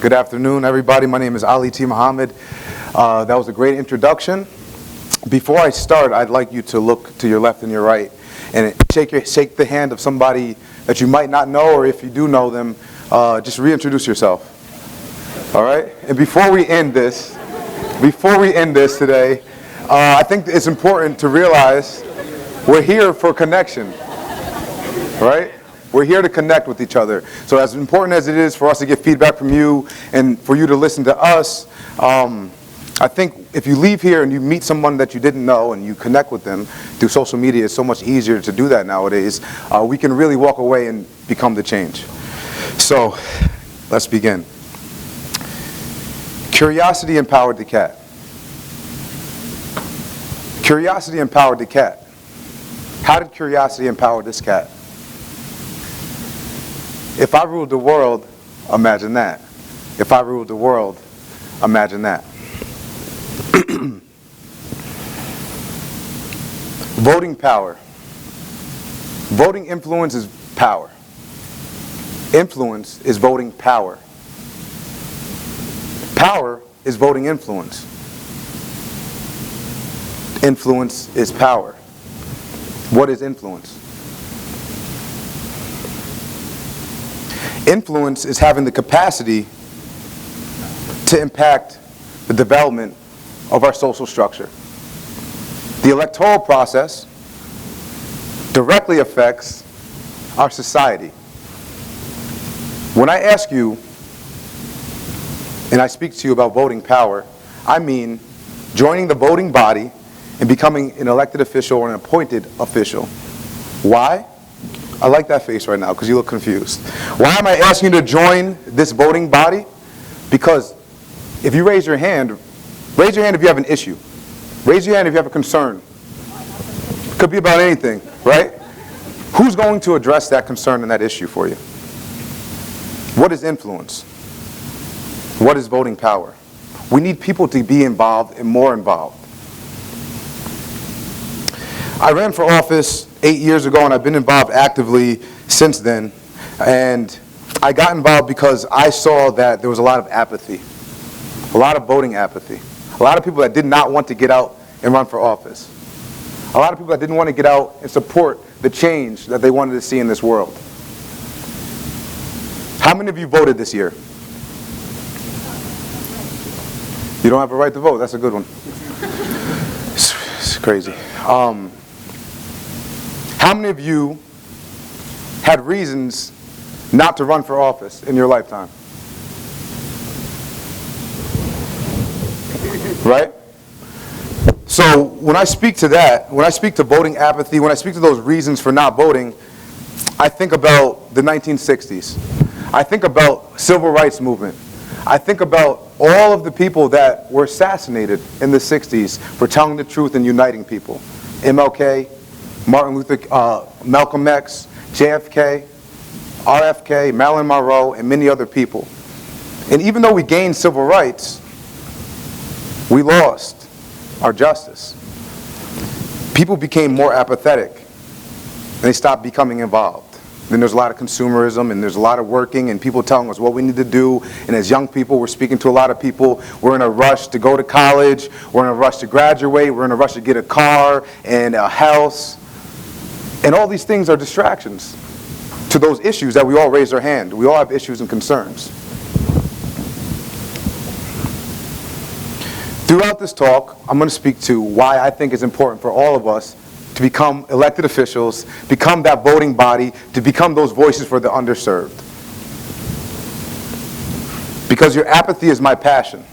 Good afternoon, everybody. My name is Ali T. Muhammad. That was a great introduction. Before I start, I'd like you to look to your left and your right and shake the hand of somebody that you might not know, or if you do know them, just reintroduce yourself. All right? And before we end this today, I think it's important to realize we're here for connection, right? We're here to connect with each other. So as important as it is for us to get feedback from you and for you to listen to us, I think if you leave here and you meet someone that you didn't know and you connect with them through social media, it's so much easier to do that nowadays. We can really walk away and become the change. So let's begin. Curiosity empowered the cat. Curiosity empowered the cat. How did curiosity empower this cat? If I ruled the world, imagine that. If I ruled the world, imagine that. Voting power. Voting influence is power. Influence is voting power. Power is voting influence. Influence is power. What is influence? Influence is having the capacity to impact the development of our social structure. The electoral process directly affects our society. When I ask you, and I speak to you about voting power, I mean joining the voting body and becoming an elected official or an appointed official. Why? I like that face right now because you look confused. Why am I asking you to join this voting body? Because if you raise your hand if you have an issue. Raise your hand if you have a concern. Could be about anything, right? Who's going to address that concern and that issue for you? What is influence? What is voting power? We need people to be involved and more involved. I ran for office 8 years ago, and I've been involved actively since then. And I got involved because I saw that there was a lot of apathy, a lot of voting apathy, a lot of people that did not want to get out and run for office, a lot of people that didn't want to get out and support the change that they wanted to see in this world. How many of you voted this year? You don't have a right to vote. That's a good one. It's crazy. How many of you had reasons not to run for office in your lifetime? Right? So when I speak to that, when I speak to voting apathy, when I speak to those reasons for not voting, I think about the 1960s. I think about civil rights movement. I think about all of the people that were assassinated in the 60s for telling the truth and uniting people. MLK, Malcolm X, JFK, RFK, Marilyn Monroe, and many other people. And even though we gained civil rights, we lost our justice. People became more apathetic, and they stopped becoming involved. Then there's a lot of consumerism, and there's a lot of working, and people telling us what we need to do. And as young people, we're speaking to a lot of people. We're in a rush to go to college. We're in a rush to graduate. We're in a rush to get a car and a house. And all these things are distractions to those issues that we all raise our hand. We all have issues and concerns. Throughout this talk, I'm going to speak to why I think it's important for all of us to become elected officials, become that voting body, to become those voices for the underserved. Because your apathy is my passion.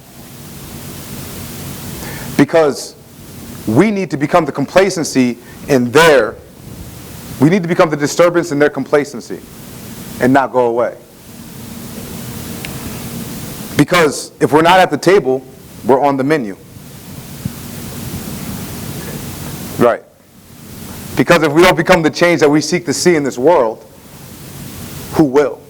Because we need to become the complacency in their, we need to become the disturbance in their complacency and not go away. Because if we're not at the table, we're on the menu. Right. Because if we don't become the change that we seek to see in this world, who will?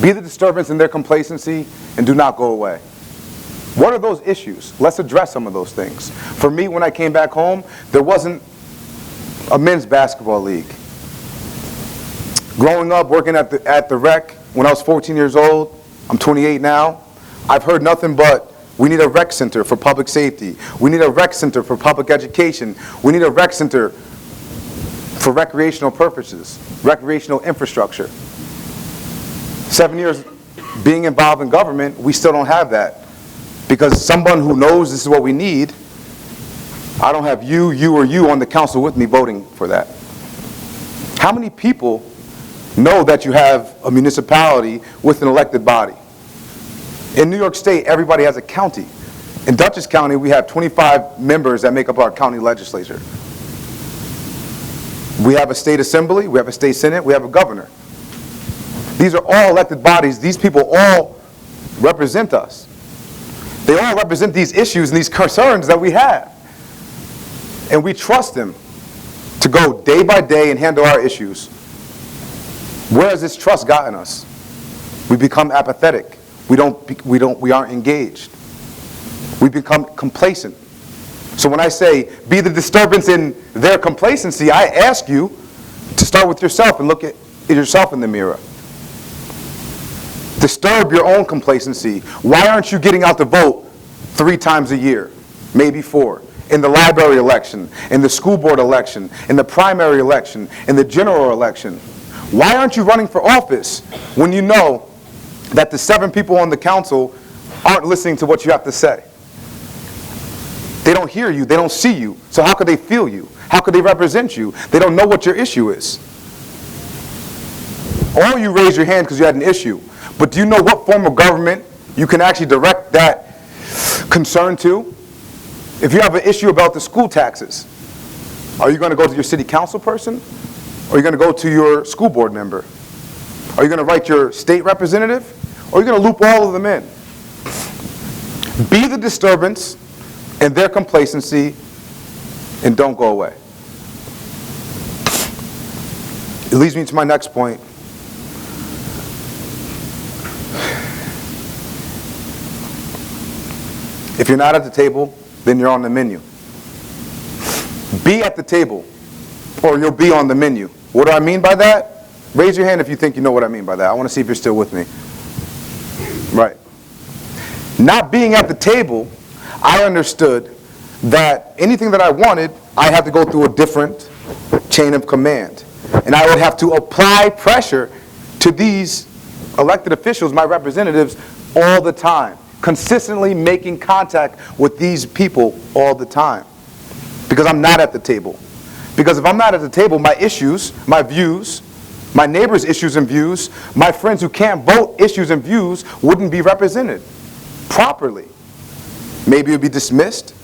Be the disturbance in their complacency and do not go away. What are those issues? Let's address some of those things. For me, when I came back home, there wasn't a men's basketball league. Growing up, working at the rec when I was 14 years old, I'm 28 now, I've heard nothing but, we need a rec center for public safety. We need a rec center for public education. We need a rec center for recreational purposes, recreational infrastructure. 7 years being involved in government, we still don't have that. Because someone who knows this is what we need, I don't have you, or you on the council with me voting for that. How many people know that you have a municipality with an elected body? In New York State, everybody has a county. In Dutchess County, we have 25 members that make up our county legislature. We have a state assembly, we have a state senate, we have a governor. These are all elected bodies. These people all represent us. They all represent these issues and these concerns that we have. And we trust them to go day by day and handle our issues. Where has this trust gotten us? We become apathetic. We aren't engaged. We become complacent. So when I say, be the disturbance in their complacency, I ask you to start with yourself and look at yourself in the mirror. Disturb your own complacency. Why aren't you getting out to vote 3 times a year, maybe 4? In the library election, in the school board election, in the primary election, in the general election. Why aren't you running for office when you know that the 7 people on the council aren't listening to what you have to say? They don't hear you, they don't see you, so how could they feel you? How could they represent you? They don't know what your issue is. Or you raise your hand because you had an issue, but do you know what form of government you can actually direct that concern to? If you have an issue about the school taxes, are you going to go to your city council person? Or are you going to go to your school board member? Are you going to write your state representative? Or are you going to loop all of them in? Be the disturbance in their complacency and don't go away. It leads me to my next point. If you're not at the table, then you're on the menu. Be at the table, or you'll be on the menu. What do I mean by that? Raise your hand if you think you know what I mean by that. I want to see if you're still with me. Right. Not being at the table, I understood that anything that I wanted, I had to go through a different chain of command. And I would have to apply pressure to these elected officials, my representatives, all the time. Consistently making contact with these people all the time. Because I'm not at the table. Because if I'm not at the table, my issues, my views, my neighbors' issues and views, my friends who can't vote issues and views wouldn't be represented properly. Maybe it would be dismissed.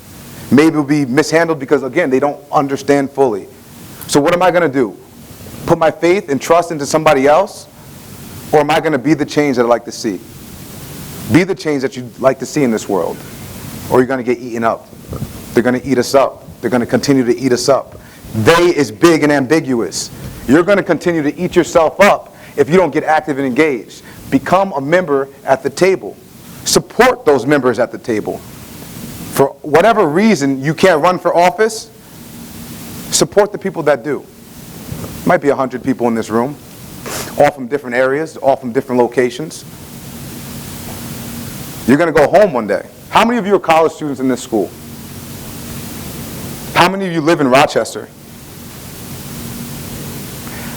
Maybe it would be mishandled because, again, they don't understand fully. So what am I going to do? Put my faith and trust into somebody else? Or am I going to be the change that I'd like to see? Be the change that you'd like to see in this world. Or you're going to get eaten up. They're going to eat us up. They're going to continue to eat us up. They is big and ambiguous. You're going to continue to eat yourself up if you don't get active and engaged. Become a member at the table. Support those members at the table. For whatever reason you can't run for office, support the people that do. Might be 100 people in this room, all from different areas, all from different locations. You're going to go home one day. How many of you are college students in this school? How many of you live in Rochester?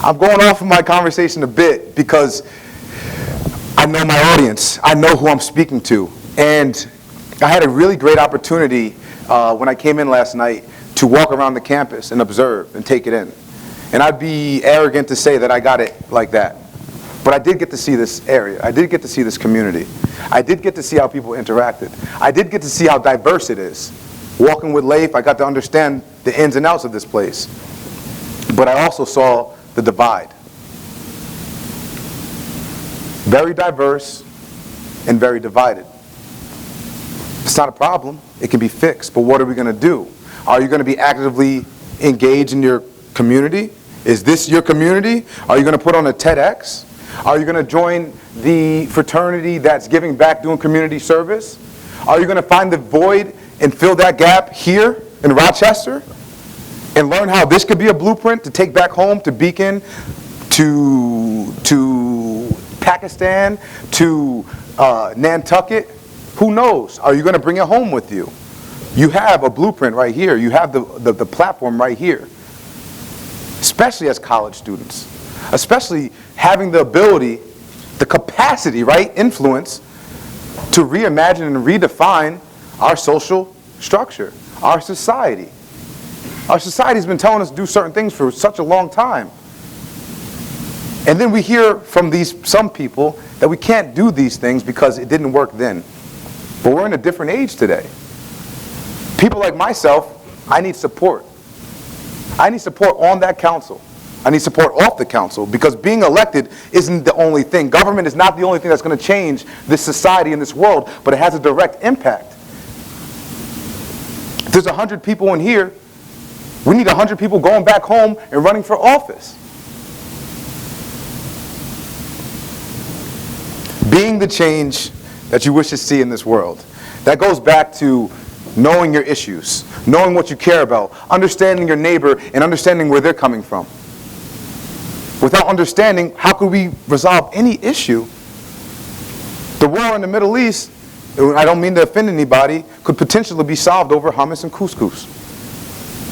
I'm going off of my conversation a bit because I know my audience. I know who I'm speaking to. And I had a really great opportunity when I came in last night to walk around the campus and observe and take it in. And I'd be arrogant to say that I got it like that. But I did get to see this area. I did get to see this community. I did get to see how people interacted. I did get to see how diverse it is. Walking with Leif, I got to understand the ins and outs of this place. But I also saw the divide. Very diverse and very divided. It's not a problem. It can be fixed. But what are we going to do? Are you going to be actively engaged in your community? Is this your community? Are you going to put on a TEDx? Are you going to join the fraternity that's giving back, doing community service? Are you going to find the void and fill that gap here in Rochester? and learn how this could be a blueprint to take back home to Beacon, to Pakistan, to Nantucket, who knows? Are you going to bring it home with you? You have a blueprint right here. You have the platform right here, especially as college students, especially having the ability, the capacity, right, influence to reimagine and redefine our social structure, our society. Our society's been telling us to do certain things for such a long time. And then we hear from some people that we can't do these things because it didn't work then. But we're in a different age today. People like myself, I need support. I need support on that council. I need support off the council, because being elected isn't the only thing. Government is not the only thing that's going to change this society and this world, but it has a direct impact. If there's 100 people in here, we need 100 people going back home and running for office. Being the change that you wish to see in this world. That goes back to knowing your issues, knowing what you care about, understanding your neighbor, and understanding where they're coming from. Without understanding, how could we resolve any issue? The war in the Middle East, I don't mean to offend anybody, could potentially be solved over hummus and couscous.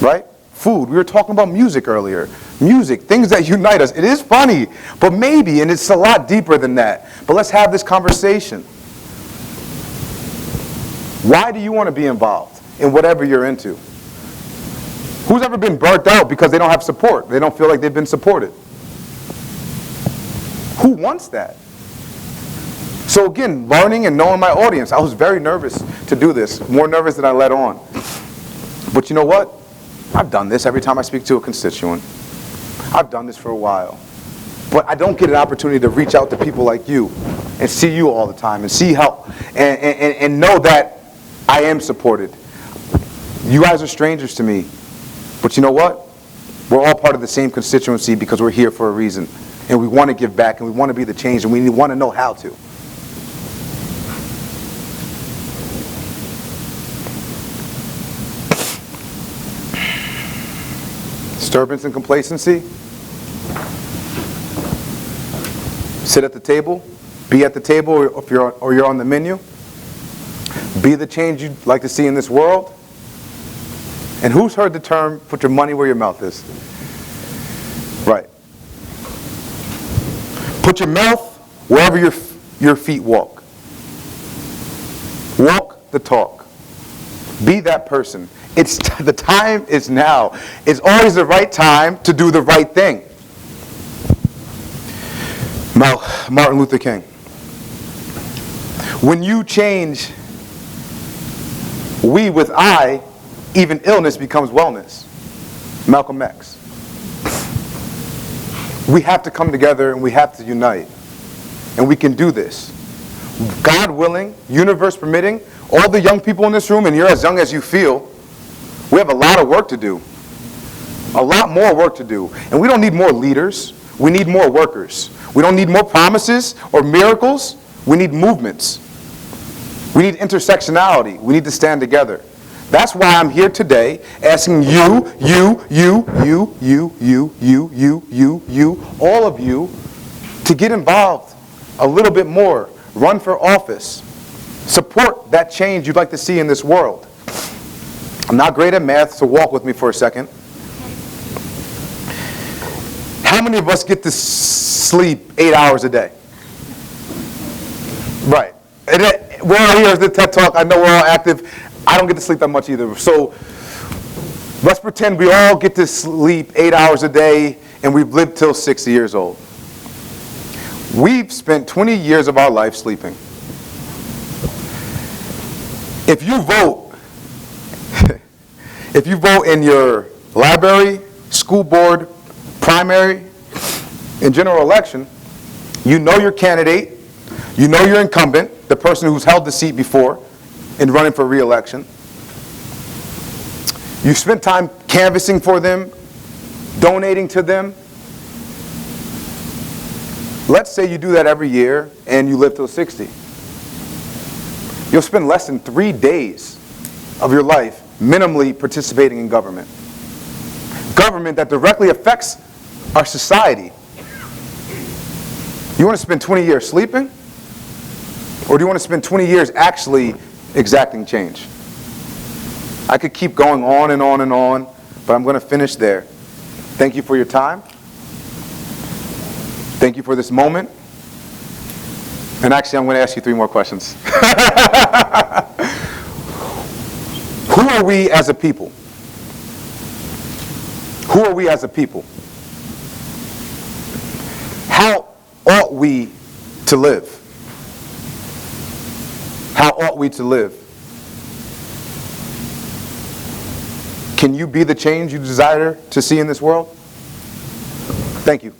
Right? Food. We were talking about music earlier. Music, things that unite us. It is funny, but maybe, and it's a lot deeper than that. But let's have this conversation. Why do you want to be involved in whatever you're into? Who's ever been burnt out because they don't have support? They don't feel like they've been supported. Who wants that? So again, learning and knowing my audience. I was very nervous to do this, more nervous than I let on. But you know what? I've done this every time I speak to a constituent. I've done this for a while. But I don't get an opportunity to reach out to people like you and see you all the time and see how, and know that I am supported. You guys are strangers to me. But you know what? We're all part of the same constituency because we're here for a reason. And we want to give back, and we want to be the change, and we want to know how to. Disturbance and complacency. Sit at the table. Be at the table, or you're on the menu. Be the change you'd like to see in this world. And who's heard the term, put your money where your mouth is? Right. Put your mouth wherever your feet walk. Walk the talk. Be that person. The time is now. It's always the right time to do the right thing. Martin Luther King. When you change we with I, even illness becomes wellness. Malcolm X. We have to come together and we have to unite. And we can do this. God willing, universe permitting, all the young people in this room, and you're as young as you feel, we have a lot of work to do. A lot more work to do. And we don't need more leaders. We need more workers. We don't need more promises or miracles. We need movements. We need intersectionality. We need to stand together. That's why I'm here today asking you, all of you, to get involved a little bit more. Run for office. Support that change you'd like to see in this world. I'm not great at math, so walk with me for a second. How many of us get to sleep 8 hours a day? Right. We're all here at the TED Talk. I know we're all active. I don't get to sleep that much either. So let's pretend we all get to sleep 8 hours a day and we've lived till 60 years old. We've spent 20 years of our life sleeping. If you vote in your library, school board, primary, and general election, you know your candidate, you know your incumbent, the person who's held the seat before and running for re-election. You spent time canvassing for them, donating to them. Let's say you do that every year and you live till 60. You'll spend less than 3 days of your life minimally participating in government. government that directly affects our society. You want to spend 20 years sleeping? Or do you want to spend 20 years actually exacting change? I could keep going on and on and on, but I'm going to finish there. Thank you for your time. Thank you for this moment. And actually, I'm going to ask you 3 more questions. Who are we as a people? Who are we as a people? How ought we to live? How ought we to live? Can you be the change you desire to see in this world? Thank you.